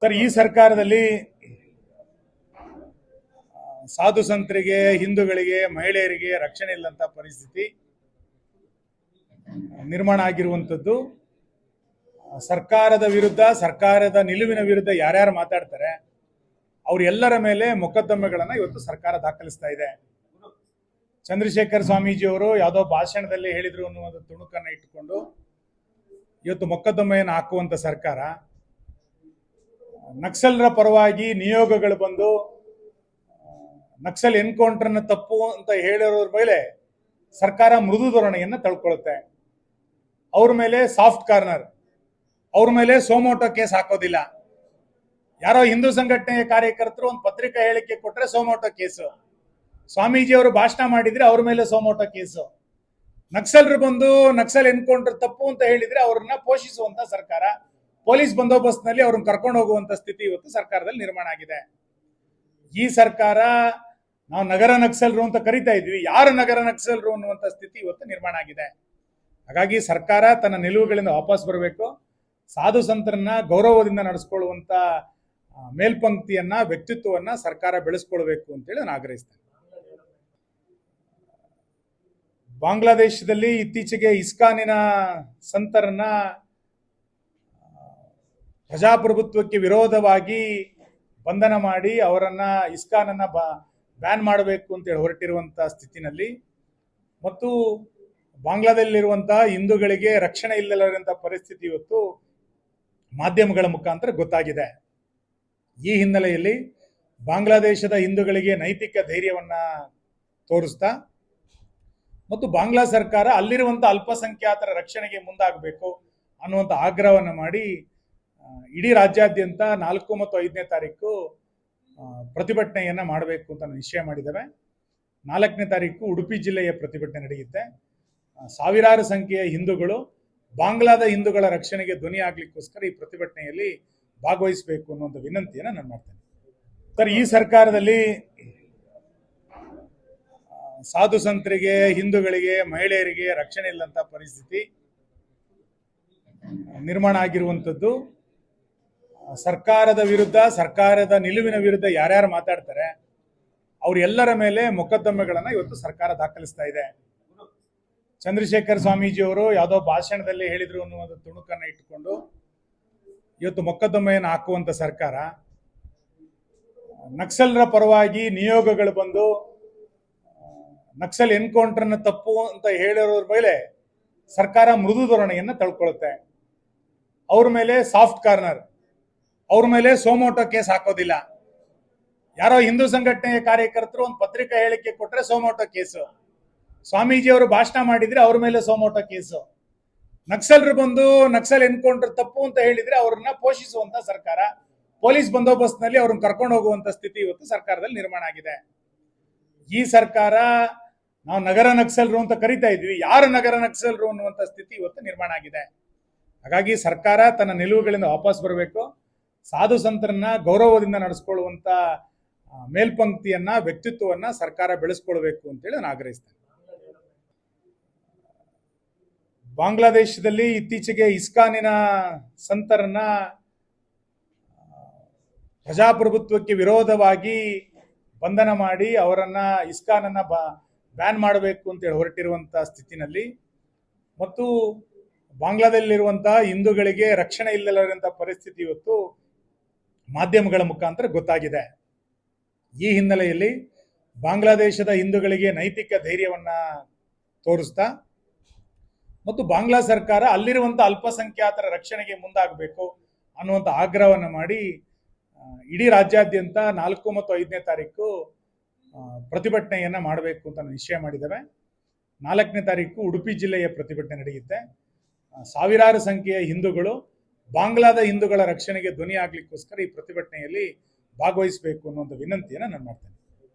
Sir, ಈ ಸರ್ಕಾರದಲ್ಲಿ ಸಾಧು ಸಂತರಿಗೆ, ಹಿಂದೂಗಳಿಗೆ, ಮಹಿಳೆಯರಿಗೆ ರಕ್ಷಣೆ ಇಲ್ಲಂತ ಪರಿಸ್ಥಿತಿ ನಿರ್ಮಾಣ ಆಗಿರುವಂತದ್ದು. ಸರ್ಕಾರದ ವಿರುದ್ಧ, ಸರ್ಕಾರದ ನಿಲುವಿನ ವಿರುದ್ಧ ಯಾರ್ಯಾರು ಮಾತಾಡ್ತಾರೆ ಅವರೆಲ್ಲರ ಮೇಲೆ ಮೊಕದ್ದಮೆಗಳನ್ನ ಇವತ್ತು ಸರ್ಕಾರ ದಾಖಲಿಸ್ತಾ ಇದೆ. ಚಂದ್ರಶೇಖರ್ ಸ್ವಾಮೀಜಿ ಅವರು ಯಾವುದೋ ಭಾಷಣದಲ್ಲಿ ಹೇಳಿದ್ರು ಅನ್ನುವಂಥ ತುಣುಕನ್ನ ಇಟ್ಟುಕೊಂಡು ಇವತ್ತು ಮೊಕದ್ದಮೆಯನ್ನು ಹಾಕುವಂತ ಸರ್ಕಾರ, ನಕ್ಸಲರ ಪರವಾಗಿ ನಿಯೋಗಗಳು ಬಂದು ನಕ್ಸಲ್ ಎನ್ಕೌಂಟರ್ನ ತಪ್ಪು ಅಂತ ಹೇಳಿರೋರ ಮೇಲೆ ಸರ್ಕಾರ ಮೃದು ಧೋರಣೆಯನ್ನು ತಳ್ಕೊಳ್ಳುತ್ತೆ. ಅವ್ರ ಮೇಲೆ ಸಾಫ್ಟ್ ಕಾರ್ನರ್, ಅವ್ರ ಮೇಲೆ ಸೋಮೋಟೋ ಕೇಸ್ ಹಾಕೋದಿಲ್ಲ. ಯಾರೋ ಹಿಂದೂ ಸಂಘಟನೆಯ ಕಾರ್ಯಕರ್ತರು ಒಂದು ಪತ್ರಿಕಾ ಹೇಳಿಕೆ ಕೊಟ್ರೆ ಸೋಮೋಟೋ ಕೇಸು, ಸ್ವಾಮೀಜಿ ಅವರು ಭಾಷಣ ಮಾಡಿದ್ರೆ ಅವ್ರ ಮೇಲೆ ಸೋಮೋಟೋ ಕೇಸು, ನಕ್ಸಲರು ಬಂದು ನಕ್ಸಲ್ ಎನ್ಕೌಂಟರ್ ತಪ್ಪು ಅಂತ ಹೇಳಿದ್ರೆ ಅವ್ರನ್ನ ಪೋಷಿಸುವಂತ ಸರ್ಕಾರ, ಪೊಲೀಸ್ ಬಂದೋಬಸ್ತ್ ನಲ್ಲಿ ಅವ್ರನ್ನ ಕರ್ಕೊಂಡು ಹೋಗುವಂತ ಸ್ಥಿತಿ ಇವತ್ತು ಸರ್ಕಾರದಲ್ಲಿ ನಿರ್ಮಾಣ ಆಗಿದೆ. ಈ ಸರ್ಕಾರ ನಾವು ನಗರ ನಕ್ಸಲರು ಅಂತ ಕರಿತಾ ಇದ್ವಿ, ಯಾರು ನಗರ ನಕ್ಸಲರು ಅನ್ನುವಂತ ಸ್ಥಿತಿ ಇವತ್ತು ನಿರ್ಮಾಣ ಆಗಿದೆ. ಹಾಗಾಗಿ ಸರ್ಕಾರ ತನ್ನ ನಿಲುವುಗಳಿಂದ ವಾಪಸ್ ಬರಬೇಕು. ಸಾಧು ಸಂತರನ್ನ ಗೌರವದಿಂದ ನಡೆಸ್ಕೊಳ್ಳುವಂತ ಮೇಲ್ಪಂಕ್ತಿಯನ್ನ, ವ್ಯಕ್ತಿತ್ವವನ್ನ ಸರ್ಕಾರ ಬೆಳೆಸ್ಕೊಳ್ಬೇಕು ಅಂತೇಳಿ ನಾನು ಆಗ್ರಹಿಸ್ತೇನೆ. ಬಾಂಗ್ಲಾದೇಶದಲ್ಲಿ ಇತ್ತೀಚೆಗೆ ಇಸ್ಕಾನಿನ ಸಂತರನ್ನ ಪ್ರಜಾಪ್ರಭುತ್ವಕ್ಕೆ ವಿರೋಧವಾಗಿ ಬಂಧನ ಮಾಡಿ ಅವರನ್ನ ಇಸ್ಕಾನನ್ನ ಬ್ಯಾನ್ ಮಾಡಬೇಕು ಅಂತೇಳಿ ಹೊರಟಿರುವಂತಹ ಸ್ಥಿತಿನಲ್ಲಿ ಮತ್ತು ಬಾಂಗ್ಲಾದಲ್ಲಿರುವಂತಹ ಹಿಂದೂಗಳಿಗೆ ರಕ್ಷಣೆ ಇಲ್ಲದಂತ ಪರಿಸ್ಥಿತಿ ಇವತ್ತು ಮಾಧ್ಯಮಗಳ ಮುಖಾಂತರ ಗೊತ್ತಾಗಿದೆ. ಈ ಹಿನ್ನೆಲೆಯಲ್ಲಿ ಬಾಂಗ್ಲಾದೇಶದ ಹಿಂದೂಗಳಿಗೆ ನೈತಿಕ ಧೈರ್ಯವನ್ನ ತೋರಿಸ್ತಾ ಮತ್ತು ಬಾಂಗ್ಲಾ ಸರ್ಕಾರ ಅಲ್ಲಿರುವಂತ ಅಲ್ಪಸಂಖ್ಯಾತರ ರಕ್ಷಣೆಗೆ ಮುಂದಾಗಬೇಕು ಅನ್ನುವಂಥ ಆಗ್ರಹವನ್ನು ಮಾಡಿ ಇಡೀ ರಾಜ್ಯಾದ್ಯಂತ 4 ಮತ್ತು 5ನೇ ತಾರೀಕು ಪ್ರತಿಭಟನೆಯನ್ನ ಮಾಡಬೇಕು ಅಂತ ನಿಶ್ಚಯ ಮಾಡಿದ್ದೇವೆ. 4ನೇ ತಾರೀಕು ಉಡುಪಿ ಜಿಲ್ಲೆಯ ಪ್ರತಿಭಟನೆ ನಡೆಯುತ್ತೆ. ಸಾವಿರಾರು ಸಂಖ್ಯೆಯ ಹಿಂದೂಗಳು ಬಾಂಗ್ಲಾದ ಹಿಂದೂಗಳ ರಕ್ಷಣೆಗೆ ಧ್ವನಿ ಆಗ್ಲಿಕ್ಕೋಸ್ಕರ ಈ ಪ್ರತಿಭಟನೆಯಲ್ಲಿ ಭಾಗವಹಿಸಬೇಕು ಅನ್ನುವಂಥ ವಿನಂತಿಯನ್ನು ನಾನು ಮಾಡ್ತೇನೆ. ಸರ್, ಈ ಸರ್ಕಾರದಲ್ಲಿ ಸಾಧು ಸಂತರಿಗೆ, ಹಿಂದೂಗಳಿಗೆ, ಮಹಿಳೆಯರಿಗೆ ರಕ್ಷಣೆ ಇಲ್ಲಂತ ಪರಿಸ್ಥಿತಿ ನಿರ್ಮಾಣ ಆಗಿರುವಂತದ್ದು. ಸರ್ಕಾರದ ವಿರುದ್ಧ, ಸರ್ಕಾರದ ನಿಲುವಿನ ವಿರುದ್ಧ ಯಾರ್ಯಾರು ಮಾತಾಡ್ತಾರೆ ಅವರೆಲ್ಲರ ಮೇಲೆ ಮೊಕದ್ದಮೆಗಳನ್ನ ಇವತ್ತು ಸರ್ಕಾರ ದಾಖಲಿಸ್ತಾ ಇದೆ. ಚಂದ್ರಶೇಖರ್ ಸ್ವಾಮೀಜಿ ಅವರು ಯಾವುದೋ ಭಾಷಣದಲ್ಲಿ ಹೇಳಿದ್ರು ಅನ್ನುವಂಥ ತುಣುಕನ್ನ ಇಟ್ಟುಕೊಂಡು ಇವತ್ತು ಮೊಕದ್ದಮೆಯನ್ನು ಹಾಕುವಂತ ಸರ್ಕಾರ, ನಕ್ಸಲರ ಪರವಾಗಿ ನಿಯೋಗಗಳು ಬಂದು ನಕ್ಸಲ್ ಎನ್ಕೌಂಟರ್ನ ತಪ್ಪು ಅಂತ ಹೇಳಿರೋರ ಮೇಲೆ ಸರ್ಕಾರ ಮೃದು ಧೋರಣೆಯನ್ನು ತಳ್ಕೊಳ್ಳುತ್ತೆ. ಅವ್ರ ಮೇಲೆ ಸಾಫ್ಟ್ ಕಾರ್ನರ್, ಅವ್ರ ಮೇಲೆ ಸೋಮೋಟೋ ಕೇಸ್ ಹಾಕೋದಿಲ್ಲ. ಯಾರೋ ಹಿಂದೂ ಸಂಘಟನೆಯ ಕಾರ್ಯಕರ್ತರು ಒಂದು ಪತ್ರಿಕಾ ಹೇಳಿಕೆ ಕೊಟ್ರೆ ಸೋಮೋಟೋ ಕೇಸು, ಸ್ವಾಮೀಜಿ ಅವರು ಭಾಷಣ ಮಾಡಿದ್ರೆ ಅವ್ರ ಮೇಲೆ ಸೋಮೋಟೋ ಕೇಸು, ನಕ್ಸಲರು ಬಂದು ನಕ್ಸಲ್ ಎನ್ಕೌಂಟರ್ ತಪ್ಪು ಅಂತ ಹೇಳಿದ್ರೆ ಅವ್ರನ್ನ ಪೋಷಿಸುವಂತ ಸರ್ಕಾರ, ಪೊಲೀಸ್ ಬಂದೋಬಸ್ತ್ ನಲ್ಲಿ ಅವ್ರನ್ನ ಕರ್ಕೊಂಡು ಹೋಗುವಂತ ಸ್ಥಿತಿ ಇವತ್ತು ಸರ್ಕಾರದಲ್ಲಿ ನಿರ್ಮಾಣ ಆಗಿದೆ. ಈ ಸರ್ಕಾರ ನಾವು ನಗರ ನಕ್ಸಲರು ಅಂತ ಕರಿತಾ ಇದ್ವಿ, ಯಾರು ನಗರ ನಕ್ಸಲರು ಅನ್ನುವಂಥ ಸ್ಥಿತಿ ಇವತ್ತು ನಿರ್ಮಾಣ ಆಗಿದೆ. ಹಾಗಾಗಿ ಸರ್ಕಾರ ತನ್ನ ನಿಲುವುಗಳಿಂದ ವಾಪಸ್ ಬರಬೇಕು. ಸಾಧು ಸಂತರನ್ನ ಗೌರವದಿಂದ ನಡೆಸ್ಕೊಳ್ಳುವಂತ ಮೇಲ್ಪಂಕ್ತಿಯನ್ನ, ವ್ಯಕ್ತಿತ್ವವನ್ನ ಸರ್ಕಾರ ಬೆಳೆಸ್ಕೊಳ್ಬೇಕು ಅಂತೇಳಿ ನಾನು ಆಗ್ರಹಿಸ್ತೇನೆ. ಬಾಂಗ್ಲಾದೇಶದಲ್ಲಿ ಇತ್ತೀಚೆಗೆ ಇಸ್ಕಾನಿನ ಸಂತರನ್ನ ಪ್ರಜಾಪ್ರಭುತ್ವಕ್ಕೆ ವಿರೋಧವಾಗಿ ಬಂಧನ ಮಾಡಿ ಅವರನ್ನ ಇಸ್ಕಾನನ್ನ ಬ್ಯಾನ್ ಮಾಡಬೇಕು ಅಂತೇಳಿ ಹೊರಟಿರುವಂತ ಸ್ಥಿತಿನಲ್ಲಿ ಮತ್ತು ಬಾಂಗ್ಲಾದಲ್ಲಿರುವಂತಹ ಹಿಂದೂಗಳಿಗೆ ರಕ್ಷಣೆ ಇಲ್ಲದಂತ ಪರಿಸ್ಥಿತಿ ಇವತ್ತು ಮಾಧ್ಯಮಗಳ ಮುಖಾಂತರ ಗೊತ್ತಾಗಿದೆ. ಈ ಹಿನ್ನೆಲೆಯಲ್ಲಿ ಬಾಂಗ್ಲಾದೇಶದ ಹಿಂದೂಗಳಿಗೆ ನೈತಿಕ ಧೈರ್ಯವನ್ನ ತೋರಿಸ್ತಾ ಮತ್ತು ಬಾಂಗ್ಲಾ ಸರ್ಕಾರ ಅಲ್ಲಿರುವಂತಹ ಅಲ್ಪಸಂಖ್ಯಾತರ ರಕ್ಷಣೆಗೆ ಮುಂದಾಗಬೇಕು ಅನ್ನುವಂಥ ಆಗ್ರಹವನ್ನು ಮಾಡಿ ಇಡೀ ರಾಜ್ಯಾದ್ಯಂತ 4 ಮತ್ತು 5ನೇ ತಾರೀಕು ಪ್ರತಿಭಟನೆಯನ್ನ ಮಾಡಬೇಕು ಅಂತ ನಿಶ್ಚಯ ಮಾಡಿದ್ದೇವೆ. 4ನೇ ತಾರೀಕು ಉಡುಪಿ ಜಿಲ್ಲೆಯ ಪ್ರತಿಭಟನೆ ನಡೆಯುತ್ತೆ. ಸಾವಿರಾರು ಸಂಖ್ಯೆಯ ಹಿಂದೂಗಳು ಬಾಂಗ್ಲಾದ ಹಿಂದೂಗಳ ರಕ್ಷಣೆಗೆ ಧ್ವನಿ ಆಗ್ಲಿಕ್ಕೋಸ್ಕರ ಈ ಪ್ರತಿಭಟನೆಯಲ್ಲಿ ಭಾಗವಹಿಸಬೇಕು ಅನ್ನುವಂಥ ವಿನಂತಿಯನ್ನು ನಾನು ಮಾಡ್ತೇನೆ.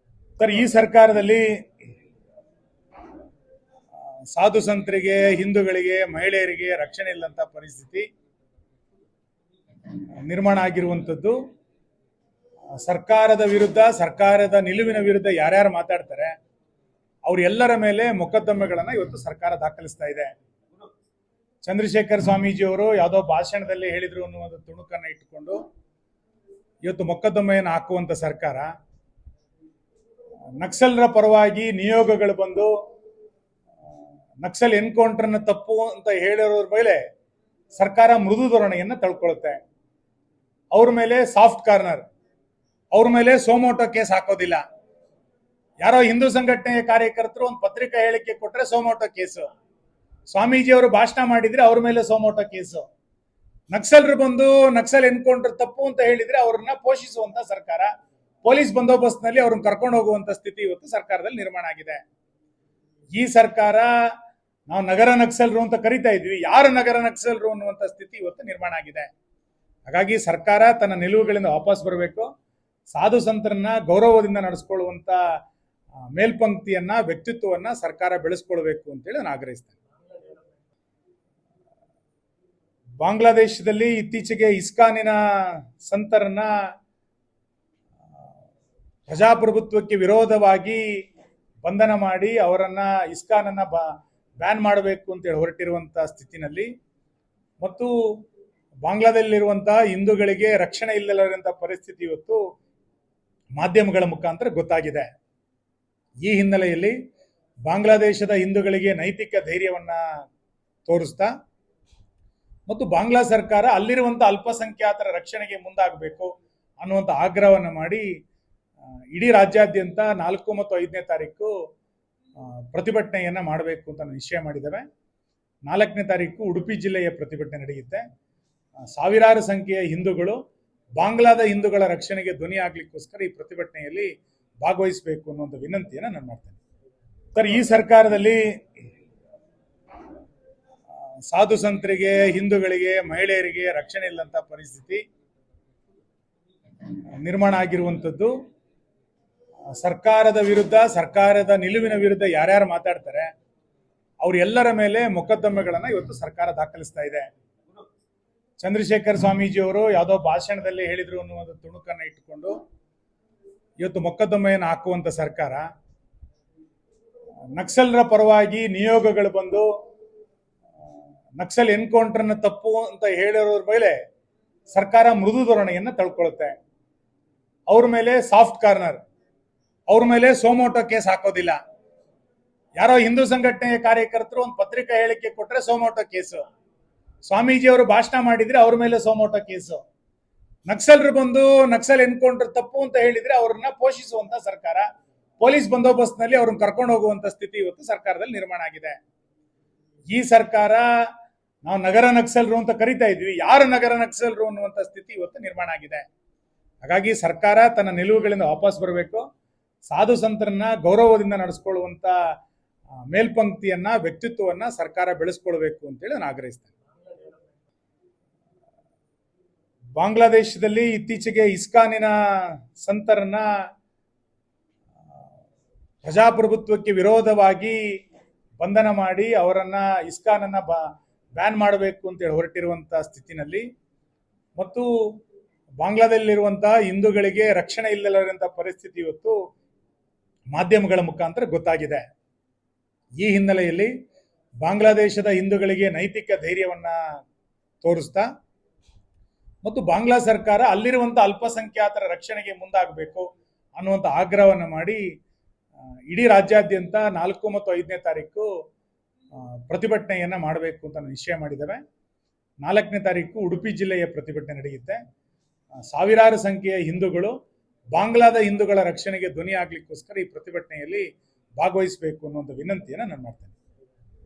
ಸರ್, ಈ ಸರ್ಕಾರದಲ್ಲಿ ಸಾಧು ಸಂತರಿಗೆ, ಹಿಂದೂಗಳಿಗೆ, ಮಹಿಳೆಯರಿಗೆ ರಕ್ಷಣೆ ಇಲ್ಲಂತ ಪರಿಸ್ಥಿತಿ ನಿರ್ಮಾಣ ಆಗಿರುವಂತದ್ದು. ಸರ್ಕಾರದ ವಿರುದ್ಧ, ಸರ್ಕಾರದ ನಿಲುವಿನ ವಿರುದ್ಧ ಯಾರ್ಯಾರು ಮಾತಾಡ್ತಾರೆ ಅವರೆಲ್ಲರ ಮೇಲೆ ಮೊಕದ್ದಮೆಗಳನ್ನ ಇವತ್ತು ಸರ್ಕಾರ ದಾಖಲಿಸ್ತಾ ಇದೆ. ಚಂದ್ರಶೇಖರ್ ಸ್ವಾಮೀಜಿ ಅವರು ಯಾವುದೋ ಭಾಷಣದಲ್ಲಿ ಹೇಳಿದ್ರು ಅನ್ನುವಂಥ ತುಣುಕನ್ನ ಇಟ್ಟುಕೊಂಡು ಇವತ್ತು ಮೊಕದ್ದಮೆಯನ್ನು ಹಾಕುವಂತ ಸರ್ಕಾರ, ನಕ್ಸಲರ ಪರವಾಗಿ ನಿಯೋಗಗಳು ಬಂದು ನಕ್ಸಲ್ ಎನ್ಕೌಂಟರ್ನ ತಪ್ಪು ಅಂತ ಹೇಳಿರೋರ ಮೇಲೆ ಸರ್ಕಾರ ಮೃದು ಧೋರಣೆಯನ್ನು ತಳ್ಕೊಳ್ಳುತ್ತೆ. ಅವ್ರ ಮೇಲೆ ಸಾಫ್ಟ್ ಕಾರ್ನರ್, ಅವ್ರ ಮೇಲೆ ಸೋಮೋಟೋ ಕೇಸ್ ಹಾಕೋದಿಲ್ಲ. ಯಾರೋ ಹಿಂದೂ ಸಂಘಟನೆಯ ಕಾರ್ಯಕರ್ತರು ಒಂದು ಪತ್ರಿಕಾ ಹೇಳಿಕೆ ಕೊಟ್ರೆ ಸೋಮೋಟೋ ಕೇಸು, ಸ್ವಾಮೀಜಿ ಅವರು ಭಾಷಣ ಮಾಡಿದ್ರೆ ಅವ್ರ ಮೇಲೆ ಸೋಮೋಟೋ ಕೇಸು, ನಕ್ಸಲರು ಬಂದು ನಕ್ಸಲ್ ಎನ್ಕೌಂಟರ್ ತಪ್ಪು ಅಂತ ಹೇಳಿದ್ರೆ ಅವ್ರನ್ನ ಪೋಷಿಸುವಂತ ಸರ್ಕಾರ, ಪೊಲೀಸ್ ಬಂದೋಬಸ್ತ್ನಲ್ಲಿ ಅವ್ರನ್ನ ಕರ್ಕೊಂಡು ಹೋಗುವಂತ ಸ್ಥಿತಿ ಇವತ್ತು ಸರ್ಕಾರದಲ್ಲಿ ನಿರ್ಮಾಣ ಆಗಿದೆ. ಈ ಸರ್ಕಾರ ನಾವು ನಗರ ನಕ್ಸಲರು ಅಂತ ಕರಿತಾ ಇದ್ವಿ, ಯಾರು ನಗರ ನಕ್ಸಲರು ಅನ್ನುವಂತ ಸ್ಥಿತಿ ಇವತ್ತು ನಿರ್ಮಾಣ ಆಗಿದೆ. ಹಾಗಾಗಿ ಸರ್ಕಾರ ತನ್ನ ನಿಲುವುಗಳಿಂದ ವಾಪಸ್ ಬರಬೇಕು, ಸಾಧು ಸಂತರನ್ನ ಗೌರವದಿಂದ ನಡೆಸ್ಕೊಳ್ಳುವಂತ ಮೇಲ್ಪಂಕ್ತಿಯನ್ನ, ವ್ಯಕ್ತಿತ್ವವನ್ನ ಸರ್ಕಾರ ಬೆಳೆಸ್ಕೊಳ್ಬೇಕು ಅಂತೇಳಿ ನಾನು ಆಗ್ರಹಿಸ್ತೇನೆ. ಬಾಂಗ್ಲಾದೇಶದಲ್ಲಿ ಇತ್ತೀಚೆಗೆ ಇಸ್ಕಾನಿನ ಸಂತರನ್ನ ಪ್ರಜಾಪ್ರಭುತ್ವಕ್ಕೆ ವಿರೋಧವಾಗಿ ಬಂಧನ ಮಾಡಿ ಅವರನ್ನ ಇಸ್ಕಾನನ್ನ ಬ್ಯಾನ್ ಮಾಡಬೇಕು ಅಂತೇಳಿ ಹೊರಟಿರುವಂತಹ ಸ್ಥಿತಿನಲ್ಲಿ ಮತ್ತು ಬಾಂಗ್ಲಾದಲ್ಲಿರುವಂತಹ ಹಿಂದೂಗಳಿಗೆ ರಕ್ಷಣೆ ಇಲ್ಲದಂತಹ ಪರಿಸ್ಥಿತಿ ಇವತ್ತು ಮಾಧ್ಯಮಗಳ ಮುಖಾಂತರ ಗೊತ್ತಾಗಿದೆ. ಈ ಹಿನ್ನೆಲೆಯಲ್ಲಿ ಬಾಂಗ್ಲಾದೇಶದ ಹಿಂದೂಗಳಿಗೆ ನೈತಿಕ ಧೈರ್ಯವನ್ನ ತೋರಿಸ್ತಾ ಮತ್ತು ಬಾಂಗ್ಲಾ ಸರ್ಕಾರ ಅಲ್ಲಿರುವಂತ ಅಲ್ಪಸಂಖ್ಯಾತರ ರಕ್ಷಣೆಗೆ ಮುಂದಾಗಬೇಕು ಅನ್ನುವಂಥ ಆಗ್ರಹವನ್ನು ಮಾಡಿ ಇಡೀ ರಾಜ್ಯಾದ್ಯಂತ 4 ಮತ್ತು 5ನೇ ತಾರೀಕು ಪ್ರತಿಭಟನೆಯನ್ನ ಮಾಡಬೇಕು ಅಂತ ನಿಶ್ಚಯ ಮಾಡಿದ್ದೇವೆ. 4ನೇ ತಾರೀಕು ಉಡುಪಿ ಜಿಲ್ಲೆಯ ಪ್ರತಿಭಟನೆ ನಡೆಯುತ್ತೆ. ಸಾವಿರಾರು ಸಂಖ್ಯೆಯ ಹಿಂದೂಗಳು ಬಾಂಗ್ಲಾದ ಹಿಂದೂಗಳ ರಕ್ಷಣೆಗೆ ಧ್ವನಿ ಆಗ್ಲಿಕ್ಕೋಸ್ಕರ ಈ ಪ್ರತಿಭಟನೆಯಲ್ಲಿ ಭಾಗವಹಿಸಬೇಕು ಅನ್ನುವಂಥ ವಿನಂತಿಯನ್ನು ನಾನು ಮಾಡ್ತೇನೆ. ಸರ್, ಈ ಸರ್ಕಾರದಲ್ಲಿ ಸಾಧು ಸಂತರಿಗೆ, ಹಿಂದೂಗಳಿಗೆ, ಮಹಿಳೆಯರಿಗೆ ರಕ್ಷಣೆ ಇಲ್ಲಂತ ಪರಿಸ್ಥಿತಿ ನಿರ್ಮಾಣ ಆಗಿರುವಂಥದ್ದು. ಸರ್ಕಾರದ ವಿರುದ್ಧ, ಸರ್ಕಾರದ ನಿಲುವಿನ ವಿರುದ್ಧ ಯಾರ್ಯಾರು ಮಾತಾಡ್ತಾರೆ ಅವರೆಲ್ಲರ ಮೇಲೆ ಮೊಕದ್ದಮೆಗಳನ್ನ ಇವತ್ತು ಸರ್ಕಾರ ದಾಖಲಿಸ್ತಾ ಇದೆ. ಚಂದ್ರಶೇಖರ್ ಸ್ವಾಮೀಜಿ ಅವರು ಯಾವುದೋ ಭಾಷಣದಲ್ಲಿ ಹೇಳಿದ್ರು ಅನ್ನುವಂಥ ತುಣುಕನ್ನ ಇಟ್ಟುಕೊಂಡು ಇವತ್ತು ಮೊಕದ್ದಮೆಯನ್ನು ಹಾಕುವಂತ ಸರ್ಕಾರ, ನಕ್ಸಲರ ಪರವಾಗಿ ನಿಯೋಗಗಳು ಬಂದು ನಕ್ಸಲ್ ಎನ್ಕೌಂಟರ್ನ ತಪ್ಪು ಅಂತ ಹೇಳಿರೋರ ಮೇಲೆ ಸರ್ಕಾರ ಮೃದು ಧೋರಣೆಯನ್ನು ತಳ್ಕೊಳ್ಳುತ್ತೆ. ಅವ್ರ ಮೇಲೆ ಸಾಫ್ಟ್ ಕಾರ್ನರ್, ಅವ್ರ ಮೇಲೆ ಸೋಮೋಟೋ ಕೇಸ್ ಹಾಕೋದಿಲ್ಲ. ಯಾರೋ ಹಿಂದೂ ಸಂಘಟನೆಯ ಕಾರ್ಯಕರ್ತರು ಒಂದು ಪತ್ರಿಕಾ ಹೇಳಿಕೆ ಕೊಟ್ರೆ ಸೋಮೋಟೋ ಕೇಸು, ಸ್ವಾಮೀಜಿ ಅವರು ಭಾಷಣ ಮಾಡಿದ್ರೆ ಅವ್ರ ಮೇಲೆ ಸೋಮೋಟೋ ಕೇಸು, ನಕ್ಸಲರು ಬಂದು ನಕ್ಸಲ್ ಎನ್ಕೌಂಟರ್ ತಪ್ಪು ಅಂತ ಹೇಳಿದ್ರೆ ಅವ್ರನ್ನ ಪೋಷಿಸುವಂತ ಸರ್ಕಾರ, ಪೊಲೀಸ್ ಬಂದೋಬಸ್ತ್ನಲ್ಲಿ ಅವ್ರನ್ನ ಕರ್ಕೊಂಡು ಹೋಗುವಂತ ಸ್ಥಿತಿ ಇವತ್ತು ಸರ್ಕಾರದಲ್ಲಿ ನಿರ್ಮಾಣ ಆಗಿದೆ. ಈ ಸರ್ಕಾರ ನಾವು ನಗರ ನಕ್ಸಲರು ಅಂತ ಕರಿತಾ ಇದ್ವಿ, ಯಾರು ನಗರ ನಕ್ಸಲರು ಅನ್ನುವಂಥ ಸ್ಥಿತಿ ಇವತ್ತು ನಿರ್ಮಾಣ ಆಗಿದೆ. ಹಾಗಾಗಿ ಸರ್ಕಾರ ತನ್ನ ನಿಲುವುಗಳಿಂದ ವಾಪಸ್ ಬರಬೇಕು, ಸಾಧು ಸಂತರನ್ನ ಗೌರವದಿಂದ ನಡೆಸ್ಕೊಳ್ಳುವಂತ ಮೇಲ್ಪಂಕ್ತಿಯನ್ನ, ವ್ಯಕ್ತಿತ್ವವನ್ನ ಸರ್ಕಾರ ಬೆಳೆಸ್ಕೊಳ್ಬೇಕು ಅಂತೇಳಿ ನಾನು ಆಗ್ರಹಿಸ್ತೇನೆ. ಬಾಂಗ್ಲಾದೇಶದಲ್ಲಿ ಇತ್ತೀಚೆಗೆ ಇಸ್ಕಾನಿನ ಸಂತರನ್ನ ಪ್ರಜಾಪ್ರಭುತ್ವಕ್ಕೆ ವಿರೋಧವಾಗಿ ಬಂಧನ ಮಾಡಿ ಅವರನ್ನ ಇಸ್ಕಾನನ್ನ ಬ್ಯಾನ್ ಮಾಡಬೇಕು ಅಂತೇಳಿ ಹೊರಟಿರುವಂತಹ ಸ್ಥಿತಿನಲ್ಲಿ ಮತ್ತು ಬಾಂಗ್ಲಾದಲ್ಲಿರುವಂತಹ ಹಿಂದೂಗಳಿಗೆ ರಕ್ಷಣೆ ಇಲ್ಲದಂತಹ ಪರಿಸ್ಥಿತಿ ಇವತ್ತು ಮಾಧ್ಯಮಗಳ ಮುಖಾಂತರ ಗೊತ್ತಾಗಿದೆ. ಈ ಹಿನ್ನೆಲೆಯಲ್ಲಿ ಬಾಂಗ್ಲಾದೇಶದ ಹಿಂದೂಗಳಿಗೆ ನೈತಿಕ ಧೈರ್ಯವನ್ನ ತೋರಿಸ್ತಾ ಮತ್ತು ಬಾಂಗ್ಲಾ ಸರ್ಕಾರ ಅಲ್ಲಿರುವಂತಹ ಅಲ್ಪಸಂಖ್ಯಾತರ ರಕ್ಷಣೆಗೆ ಮುಂದಾಗಬೇಕು ಅನ್ನುವಂಥ ಆಗ್ರಹವನ್ನು ಮಾಡಿ ಇಡೀ ರಾಜ್ಯಾದ್ಯಂತ 4 ಮತ್ತು 5ನೇ ತಾರೀಕು ಪ್ರತಿಭಟನೆಯನ್ನ ಮಾಡಬೇಕು ಅಂತ ನಿಶ್ಚಯ ಮಾಡಿದ್ದೇವೆ. 4ನೇ ತಾರೀಕು ಉಡುಪಿ ಜಿಲ್ಲೆಯ ಪ್ರತಿಭಟನೆ ನಡೆಯುತ್ತೆ. ಸಾವಿರಾರು ಸಂಖ್ಯೆಯ ಹಿಂದೂಗಳು ಬಾಂಗ್ಲಾದ ಹಿಂದೂಗಳ ರಕ್ಷಣೆಗೆ ಧ್ವನಿ ಆಗ್ಲಿಕ್ಕೋಸ್ಕರ ಈ ಪ್ರತಿಭಟನೆಯಲ್ಲಿ ಭಾಗವಹಿಸಬೇಕು ಅನ್ನುವಂಥ ವಿನಂತಿಯನ್ನು ನಾನು ಮಾಡ್ತೇನೆ.